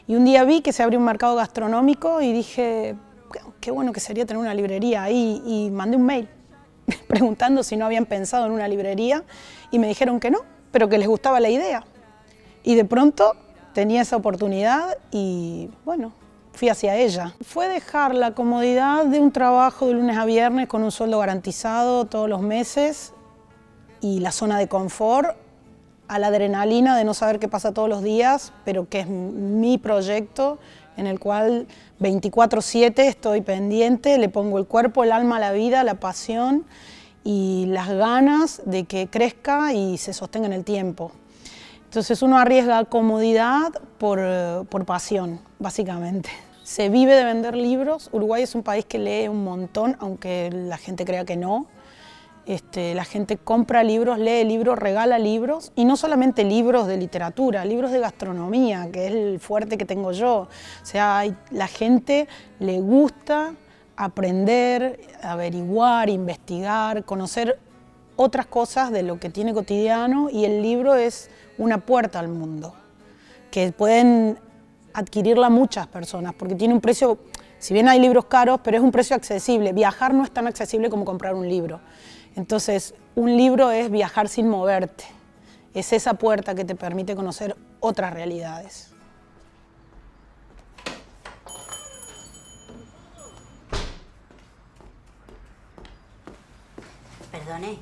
y un día vi que se abrió un mercado gastronómico y dije, qué bueno que sería tener una librería ahí, y mandé un mail preguntando si no habían pensado en una librería y me dijeron que no, pero que les gustaba la idea. Y de pronto tenía esa oportunidad y bueno, fui hacia ella. Fue dejar la comodidad de un trabajo de lunes a viernes con un sueldo garantizado todos los meses y la zona de confort a la adrenalina de no saber qué pasa todos los días, pero que es mi proyecto en el cual 24/7 estoy pendiente, le pongo el cuerpo, el alma, la vida, la pasión y las ganas de que crezca y se sostenga en el tiempo. Entonces uno arriesga comodidad por pasión, básicamente. Se vive de vender libros. Uruguay es un país que lee un montón, aunque la gente crea que no. La gente compra libros, lee libros, regala libros, y no solamente libros de literatura, libros de gastronomía, que es el fuerte que tengo yo. O sea, la gente le gusta aprender, averiguar, investigar, conocer otras cosas de lo que tiene cotidiano, y el libro es una puerta al mundo, que pueden adquirirla muchas personas, porque tiene un precio, si bien hay libros caros, pero es un precio accesible. Viajar no es tan accesible como comprar un libro. Entonces, un libro es viajar sin moverte. Es esa puerta que te permite conocer otras realidades. Perdone,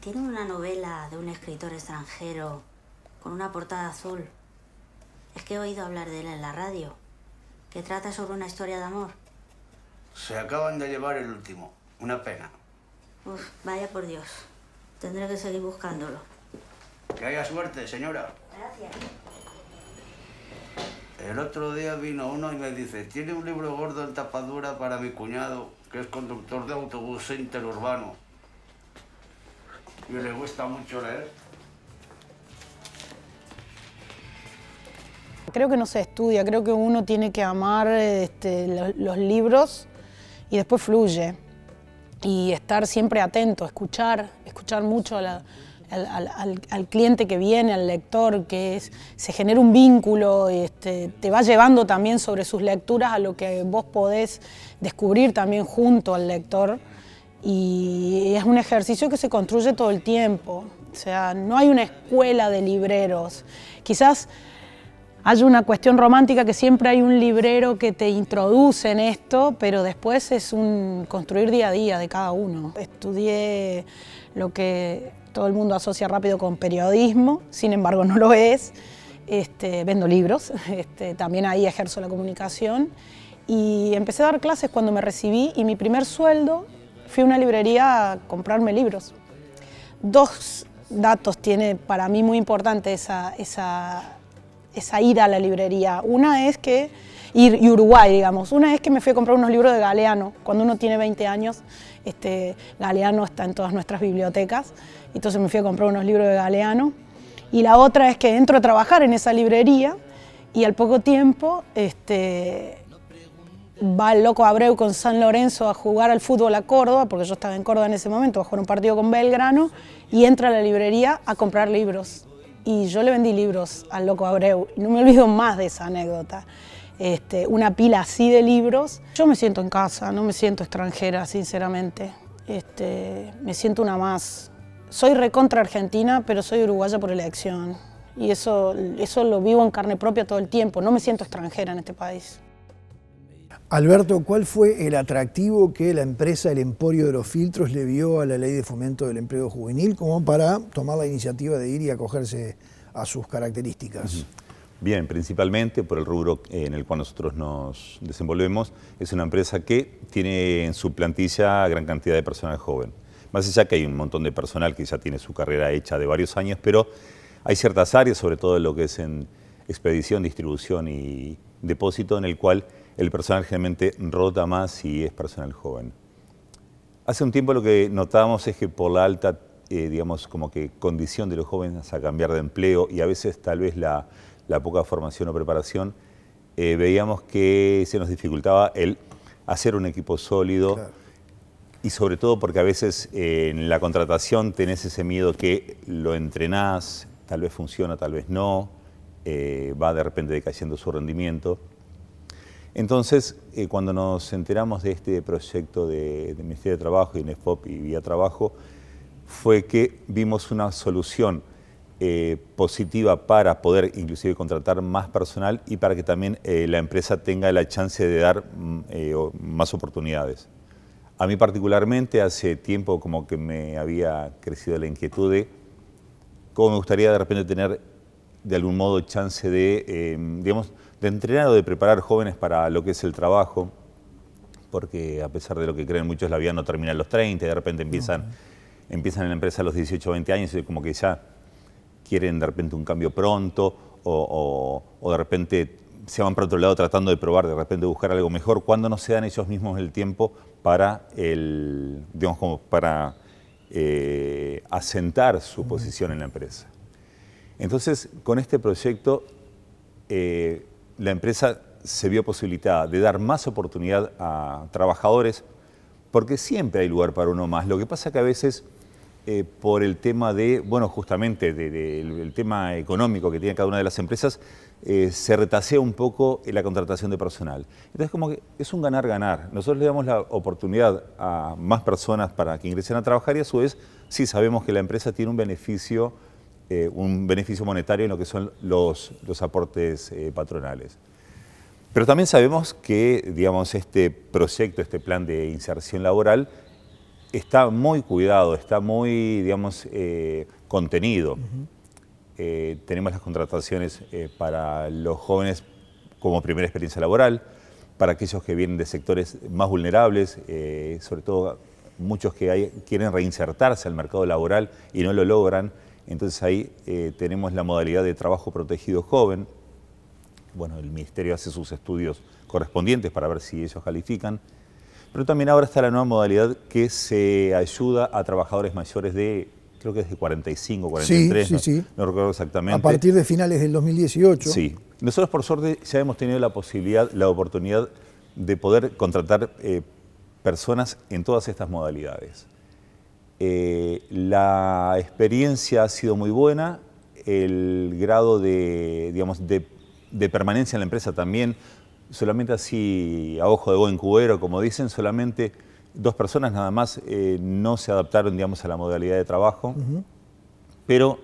¿tiene una novela de un escritor extranjero con una portada azul? Es que he oído hablar de él en la radio, que trata sobre una historia de amor. Se acaban de llevar el último. Una pena. Uf, vaya por Dios. Tendré que seguir buscándolo. Que haya suerte, señora. Gracias. El otro día vino uno y me dice, tiene un libro gordo en tapadura para mi cuñado, que es conductor de autobús interurbano. Y le gusta mucho leer. Creo que no se estudia, creo que uno tiene que amar los libros y después fluye. Y estar siempre atento, escuchar mucho al cliente que viene, al lector, se genera un vínculo, te va llevando también sobre sus lecturas a lo que vos podés descubrir también junto al lector. Y es un ejercicio que se construye todo el tiempo. O sea, no hay una escuela de libreros. Quizás hay una cuestión romántica que siempre hay un librero que te introduce en esto, pero después es un construir día a día de cada uno. Estudié lo que todo el mundo asocia rápido con periodismo, sin embargo no lo es. Vendo libros, también ahí ejerzo la comunicación. Y empecé a dar clases cuando me recibí y mi primer sueldo fui a una librería a comprarme libros. Dos datos tiene para mí muy importante esa ida a la librería. Una es que, y Uruguay, digamos, una es que me fui a comprar unos libros de Galeano. Cuando uno tiene 20 años, Galeano está en todas nuestras bibliotecas, entonces me fui a comprar unos libros de Galeano. Y la otra es que entro a trabajar en esa librería y al poco tiempo va el Loco Abreu con San Lorenzo a jugar al fútbol a Córdoba, porque yo estaba en Córdoba en ese momento, a jugar un partido con Belgrano, y entra a la librería a comprar libros. Y yo le vendí libros al Loco Abreu, y no me olvido más de esa anécdota. Una pila así de libros. Yo me siento en casa, no me siento extranjera, sinceramente. Me siento una más. Soy recontra argentina, pero soy uruguaya por elección. Y eso lo vivo en carne propia todo el tiempo. No me siento extranjera en este país. Alberto, ¿cuál fue el atractivo que la empresa El Emporio de los Filtros le vio a la Ley de Fomento del Empleo Juvenil como para tomar la iniciativa de ir y acogerse a sus características? Bien, principalmente por el rubro en el cual nosotros nos desenvolvemos. Es una empresa que tiene en su plantilla gran cantidad de personal joven. Más allá que hay un montón de personal que ya tiene su carrera hecha de varios años, pero hay ciertas áreas, sobre todo en lo que es en expedición, distribución y depósito, en el cual el personal generalmente rota más y es personal joven. Hace un tiempo lo que notábamos es que por la alta, digamos, como que condición de los jóvenes a cambiar de empleo y a veces tal vez la poca formación o preparación, veíamos que se nos dificultaba el hacer un equipo sólido. Claro. Y sobre todo porque a veces en la contratación tenés ese miedo que lo entrenás, tal vez funciona, tal vez no, va de repente decayendo su rendimiento. Entonces, cuando nos enteramos de este proyecto del Ministerio de Trabajo, INEFOP y Vía Trabajo, fue que vimos una solución positiva para poder inclusive contratar más personal y para que también la empresa tenga la chance de dar más oportunidades. A mí particularmente hace tiempo como que me había crecido la inquietud de cómo me gustaría de repente tener de algún modo chance de, digamos, de entrenar o de preparar jóvenes para lo que es el trabajo, porque a pesar de lo que creen muchos, la vida no termina a los 30, de repente empiezan en la empresa a los 18 o 20 años y como que ya quieren de repente un cambio pronto o de repente se van para otro lado tratando de probar, de repente buscar algo mejor, cuando no se dan ellos mismos el tiempo para, digamos, como para asentar su posición en la empresa. Entonces, con este proyecto, la empresa se vio posibilitada de dar más oportunidad a trabajadores, porque siempre hay lugar para uno más. Lo que pasa que a veces, por el tema de, bueno, justamente el tema económico que tiene cada una de las empresas, se retasea un poco la contratación de personal. Entonces, como que es un ganar-ganar. Nosotros le damos la oportunidad a más personas para que ingresen a trabajar y a su vez, sí sabemos que la empresa tiene un beneficio monetario en lo que son los aportes patronales. Pero también sabemos que, digamos, este proyecto, este plan de inserción laboral, está muy cuidado, está muy, digamos, contenido. Tenemos las contrataciones para los jóvenes como primera experiencia laboral, para aquellos que vienen de sectores más vulnerables, sobre todo muchos que quieren reinsertarse al mercado laboral y no lo logran. Entonces ahí tenemos la modalidad de trabajo protegido joven. Bueno, el Ministerio hace sus estudios correspondientes para ver si ellos califican. Pero también ahora está la nueva modalidad que se ayuda a trabajadores mayores de, creo que es de 45, 43, sí. No recuerdo exactamente. A partir de finales del 2018. Sí. Nosotros por suerte ya hemos tenido la oportunidad de poder contratar personas en todas estas modalidades. La experiencia ha sido muy buena, el grado de permanencia en la empresa también, solamente así a ojo de buen cubero, como dicen, solamente 2 personas nada más no se adaptaron, digamos, a la modalidad de trabajo, pero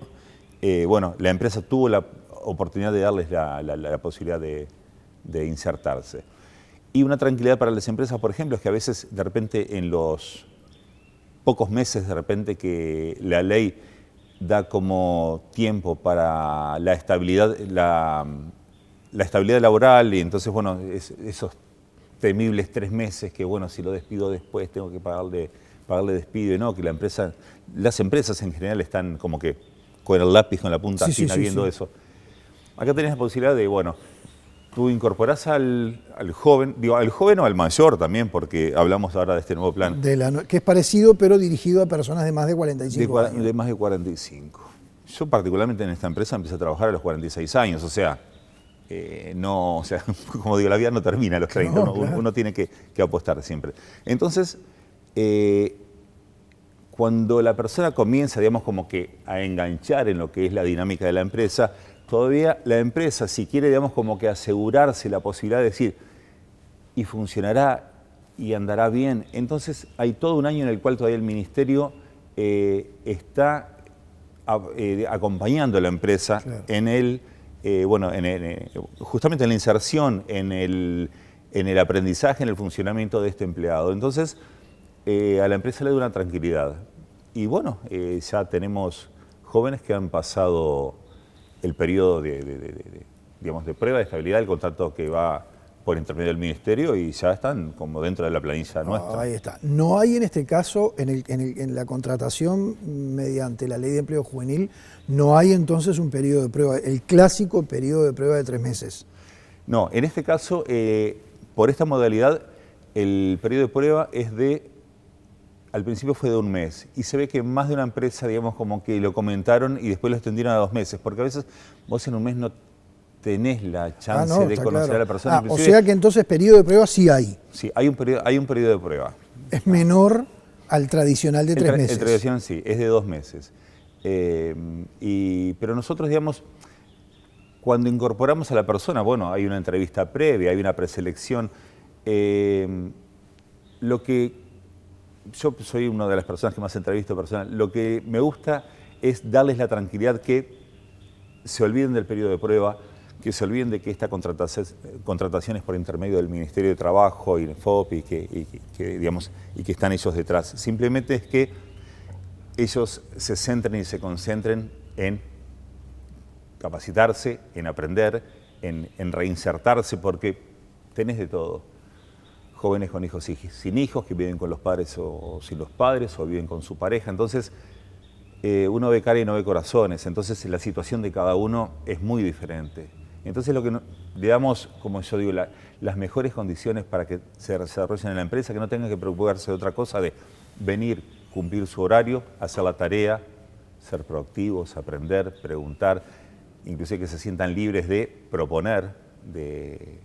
bueno, la empresa tuvo la oportunidad de darles la posibilidad de insertarse. Y una tranquilidad para las empresas, por ejemplo, es que a veces de repente en los pocos meses de repente que la ley da como tiempo para la estabilidad laboral, y entonces, bueno, esos temibles 3 meses que, bueno, si lo despido después tengo que pagarle despido, y no, que las empresas en general están como que con el lápiz, con la punta fina viendo eso. Acá tenés la posibilidad de, bueno, tú incorporás al joven, digo, al joven o al mayor también, porque hablamos ahora de este nuevo plan. Que es parecido, pero dirigido a personas de más de 45 años. De más de 45. Yo particularmente en esta empresa empecé a trabajar a los 46 años, o sea, como digo, la vida no termina a los 30, no, claro. Uno tiene que apostar siempre. Entonces, cuando la persona comienza, digamos, como que a enganchar en lo que es la dinámica de la empresa, todavía la empresa, si quiere, digamos, como que asegurarse la posibilidad de decir, y funcionará y andará bien, entonces hay todo un año en el cual todavía el Ministerio está acompañando a la empresa, claro, justamente en la inserción, en el aprendizaje, en el funcionamiento de este empleado. Entonces, a la empresa le da una tranquilidad. Y bueno, ya tenemos jóvenes que han pasado el periodo de prueba de estabilidad del contrato que va por intermedio del Ministerio y ya están como dentro de la planilla nuestra. Ahí está. No hay en este caso, en la contratación mediante la Ley de Empleo Juvenil, no hay entonces un periodo de prueba, el clásico periodo de prueba de 3 meses. No, en este caso, por esta modalidad, el periodo de prueba es al principio fue de 1 mes, y se ve que más de una empresa, digamos, como que lo comentaron y después lo extendieron a 2 meses, porque a veces vos en 1 mes no tenés la chance de conocer, claro, a la persona. O sea que entonces periodo de prueba sí hay. Sí, hay un periodo de prueba. Es menor al tradicional de 3 meses. El tradicional sí, es de 2 meses. Pero nosotros, digamos, cuando incorporamos a la persona, bueno, hay una entrevista previa, hay una preselección. Yo soy una de las personas que más entrevisto personal. Lo que me gusta es darles la tranquilidad que se olviden del periodo de prueba, que se olviden de que esta contratación es por intermedio del Ministerio de Trabajo y el FOP y que están ellos detrás. Simplemente es que ellos se centren y se concentren en capacitarse, en aprender, en reinsertarse, porque tenés de todo. Jóvenes con hijos y sin hijos, que viven con los padres o sin los padres, o viven con su pareja. Entonces, uno ve cara y no ve corazones. Entonces, la situación de cada uno es muy diferente. Entonces, lo que le damos, como yo digo, las mejores condiciones para que se desarrollen en la empresa, que no tengan que preocuparse de otra cosa, de venir, cumplir su horario, hacer la tarea, ser proactivos, aprender, preguntar, inclusive que se sientan libres de proponer, de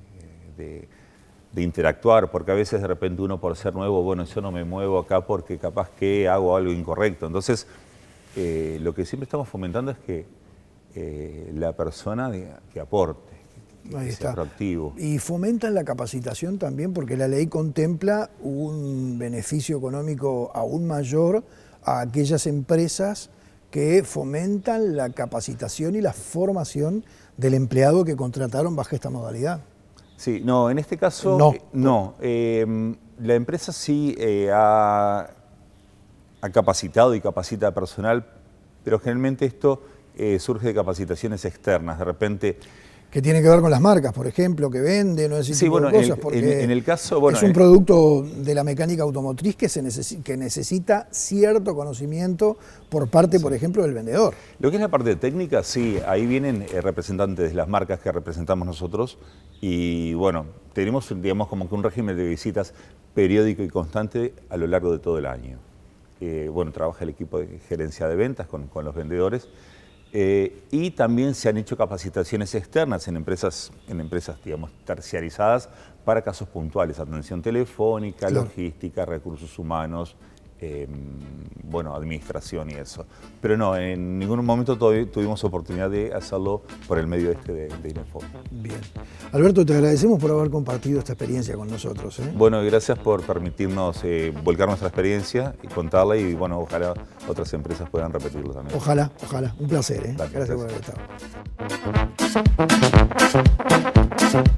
interactuar, porque a veces de repente uno, por ser nuevo, bueno, yo no me muevo acá porque capaz que hago algo incorrecto. Entonces, lo que siempre estamos fomentando es que la persona que aporte, que sea proactivo. Y fomentan la capacitación también, porque la ley contempla un beneficio económico aún mayor a aquellas empresas que fomentan la capacitación y la formación del empleado que contrataron bajo esta modalidad. Sí, no, en este caso no. La empresa sí ha capacitado y capacita personal, pero generalmente esto surge de capacitaciones externas. De repente Que tiene que ver con las marcas, por ejemplo, que venden o ese tipo de cosas, porque en el caso, bueno, es un producto de la mecánica automotriz que necesita cierto conocimiento por parte, por ejemplo, del vendedor. Lo que es la parte técnica, sí, ahí vienen representantes de las marcas que representamos nosotros y bueno, tenemos, digamos, como que un régimen de visitas periódico y constante a lo largo de todo el año. Bueno, trabaja el equipo de gerencia de ventas con los vendedores. Y también se han hecho capacitaciones externas en empresas, digamos, terciarizadas para casos puntuales, atención telefónica, claro, logística, recursos humanos, bueno, administración y eso. Pero no, en ningún momento tuvimos oportunidad de hacerlo por el medio de INEFO. Bien. Alberto, te agradecemos por haber compartido esta experiencia con nosotros. Bueno, gracias por permitirnos volcar nuestra experiencia y contarla y bueno, ojalá otras empresas puedan repetirlo también. Ojalá, ojalá. Un placer. Gracias Gracias por haber estado.